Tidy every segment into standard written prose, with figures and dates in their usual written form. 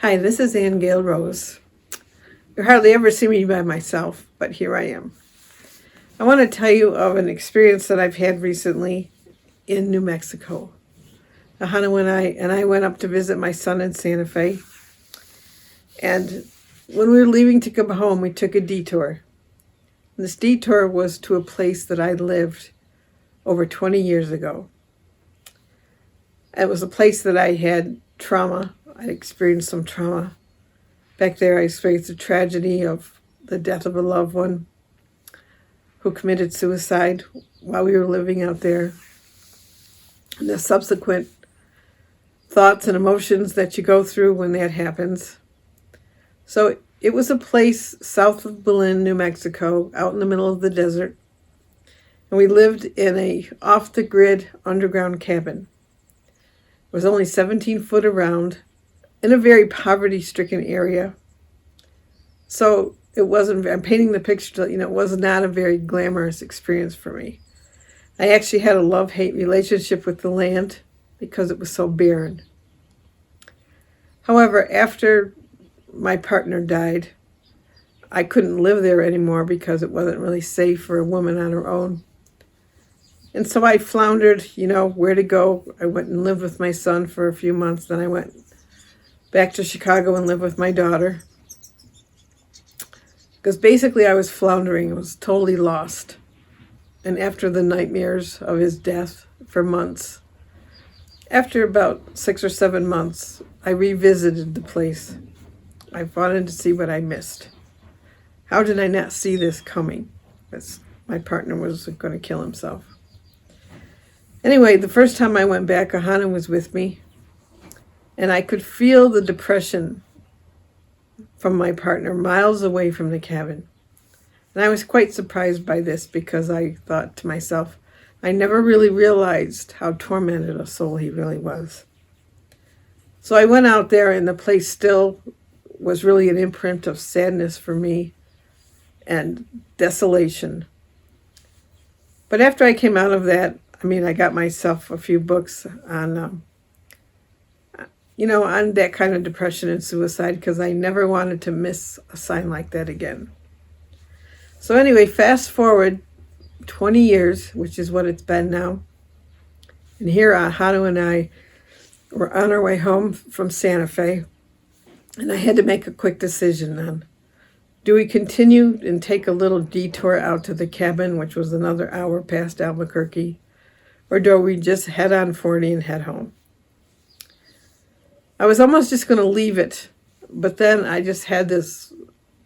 Hi, this is Aingeal Rose. You hardly ever see me by myself, but here I am. I want to tell you of an experience that I've had recently in New Mexico. Ahonu and I went up to visit my son in Santa Fe. And when we were leaving to come home, we took a detour. This detour was to a place that I lived over 20 years ago. It was a place that I had trauma. I experienced some trauma. Back there, I experienced the tragedy of the death of a loved one who committed suicide while we were living out there. And the subsequent thoughts and emotions that you go through when that happens. So it was a place south of Barren, New Mexico, out in the middle of the desert. And we lived in a off-the-grid underground cabin. It was only 17 foot around, in a very poverty-stricken area. So it wasn't, I'm painting the picture, it was not a very glamorous experience for me. I actually had a love-hate relationship with the land because it was so barren. However, after my partner died, I couldn't live there anymore because it wasn't really safe for a woman on her own. And so I floundered, where to go. I went and lived with my son for a few months. Then I went back to Chicago and lived with my daughter. Because basically I was floundering. I was totally lost. And after the nightmares of his death for months, after about 6 or 7 months, I revisited the place. I wanted to see what I missed. How did I not see this coming? Because my partner was going to kill himself. Anyway, the first time I went back, Ahonu was with me. And I could feel the depression from my partner miles away from the cabin. And I was quite surprised by this because I thought to myself, I never really realized how tormented a soul he really was. So I went out there and the place still was really an imprint of sadness for me and desolation. But after I came out of that, I got myself a few books on on that kind of depression and suicide because I never wanted to miss a sign like that again. So anyway, fast forward 20 years, which is what it's been now. And here Ahonu and I were on our way home from Santa Fe. And I had to make a quick decision on, do we continue and take a little detour out to the cabin, which was another hour past Albuquerque, or do we just head on 40 and head home? I was almost just going to leave it, but then I just had this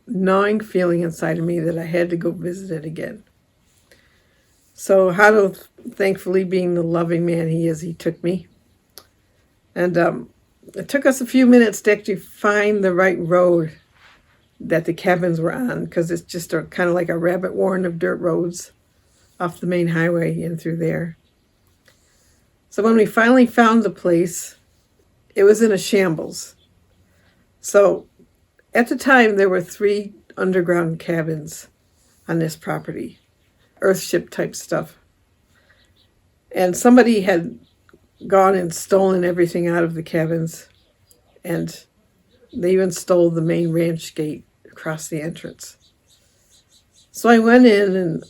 gnawing feeling inside of me that I had to go visit it again. So Ahonu, thankfully being the loving man he is, he took me. And it took us a few minutes to actually find the right road that the cabins were on, because it's just kind of like a rabbit warren of dirt roads off the main highway in through there. So when we finally found the place, it was in a shambles. So at the time, there were 3 underground cabins on this property, earthship type stuff. And somebody had gone and stolen everything out of the cabins, and they even stole the main ranch gate across the entrance. So I went in and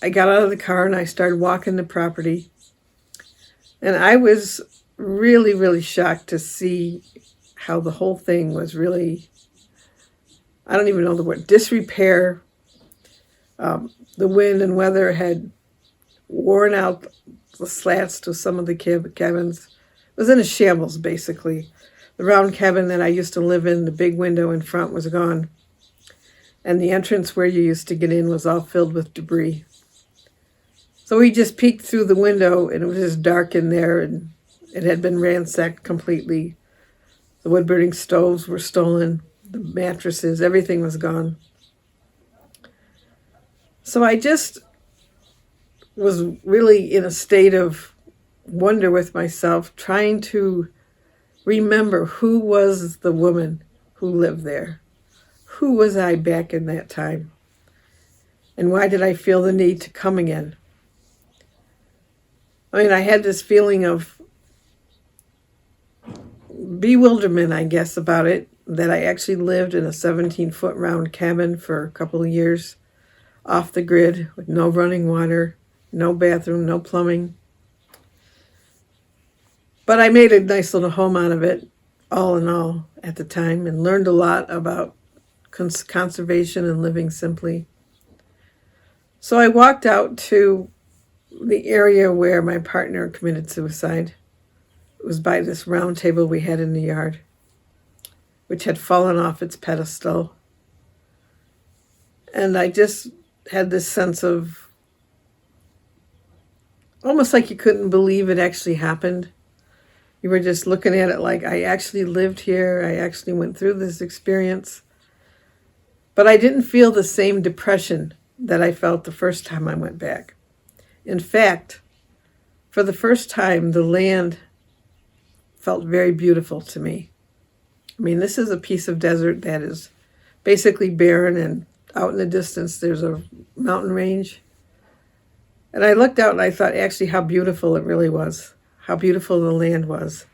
I got out of the car and I started walking the property. And I was really, really shocked to see how the whole thing was really, I don't even know the word, disrepair. The wind and weather had worn out the slats to some of the cabins. It was in a shambles, basically. The round cabin that I used to live in, the big window in front was gone. And the entrance where you used to get in was all filled with debris. So we just peeked through the window and it was just dark in there and it had been ransacked completely. The wood-burning stoves were stolen, the mattresses, everything was gone. So I just was really in a state of wonder with myself, trying to remember who was the woman who lived there. Who was I back in that time? And why did I feel the need to come again? I had this feeling of bewilderment, I guess, about it, that I actually lived in a 17-foot round cabin for a couple of years, off the grid, with no running water, no bathroom, no plumbing. But I made a nice little home out of it, all in all, at the time, and learned a lot about conservation and living simply. So I walked out to the area where my partner committed suicide. It was by this round table we had in the yard, which had fallen off its pedestal. And I just had this sense of almost like you couldn't believe it actually happened. You were just looking at it like, I actually lived here. I actually went through this experience. But I didn't feel the same depression that I felt the first time I went back. In fact, for the first time, the land felt very beautiful to me. I mean, this is a piece of desert that is basically barren, and out in the distance there's a mountain range. And I looked out and I thought actually how beautiful it really was, how beautiful the land was.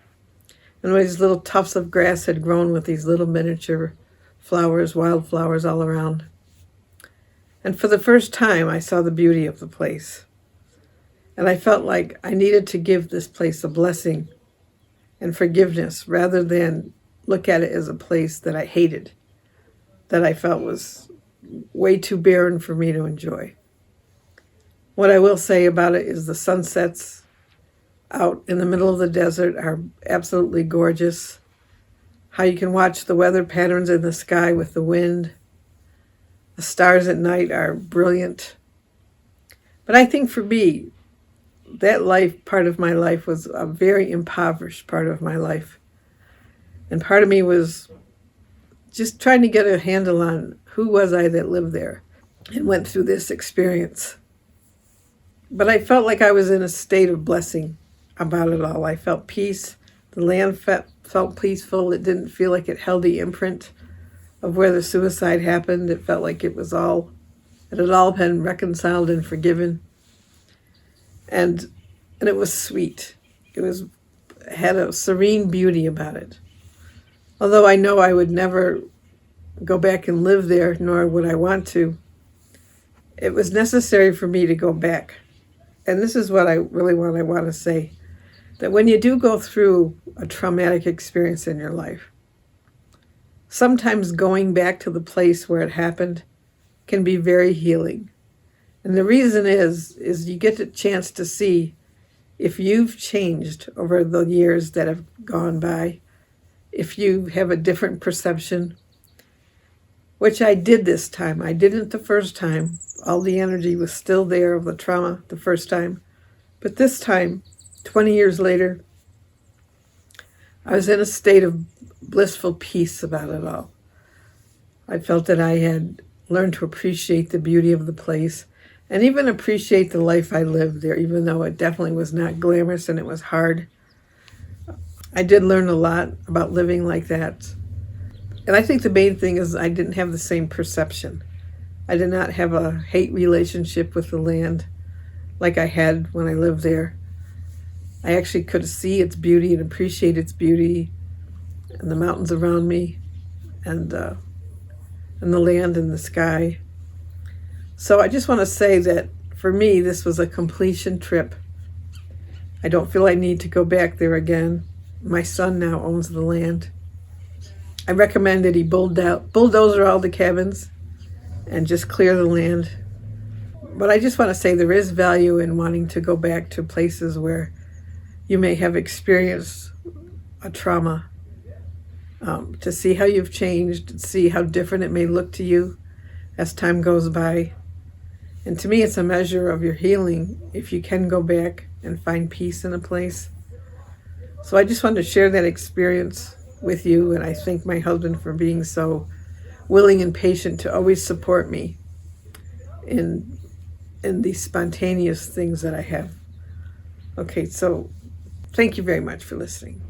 And these little tufts of grass had grown with these little miniature flowers, wildflowers all around. And for the first time, I saw the beauty of the place. And I felt like I needed to give this place a blessing and forgiveness rather than look at it as a place that I hated, that I felt was way too barren for me to enjoy. What I will say about it is the sunsets out in the middle of the desert are absolutely gorgeous. How you can watch the weather patterns in the sky with the wind. The stars at night are brilliant. But I think for me, that part of my life was a very impoverished part of my life. And part of me was just trying to get a handle on who was I that lived there and went through this experience. But I felt like I was in a state of blessing about it all. I felt peace. The land felt peaceful. It didn't feel like it held the imprint of where the suicide happened. It felt like it had all been reconciled and forgiven. And it was sweet. It had a serene beauty about it. Although I know I would never go back and live there, nor would I want to, it was necessary for me to go back. And this is what I really want to say, that when you do go through a traumatic experience in your life, sometimes going back to the place where it happened can be very healing. And the reason is you get a chance to see if you've changed over the years that have gone by, if you have a different perception, which I did this time. I didn't the first time. All the energy was still there of the trauma the first time. But this time, 20 years later, I was in a state of blissful peace about it all. I felt that I had learned to appreciate the beauty of the place and even appreciate the life I lived there, even though it definitely was not glamorous and it was hard. I did learn a lot about living like that. And I think the main thing is I didn't have the same perception. I did not have a hate relationship with the land like I had when I lived there. I actually could see its beauty and appreciate its beauty and the mountains around me and the land and the sky. So I just want to say that for me, this was a completion trip. I don't feel I need to go back there again. My son now owns the land. I recommend that he bulldozer all the cabins and just clear the land. But I just want to say there is value in wanting to go back to places where you may have experienced a trauma, to see how you've changed, see how different it may look to you as time goes by. And to me, it's a measure of your healing if you can go back and find peace in a place. So I just wanted to share that experience with you, and I thank my husband for being so willing and patient to always support me in these spontaneous things that I have. Okay, so thank you very much for listening.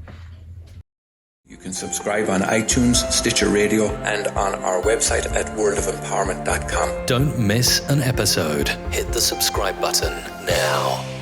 You can subscribe on iTunes, Stitcher Radio, and on our website at worldofempowerment.com. Don't miss an episode. Hit the subscribe button now.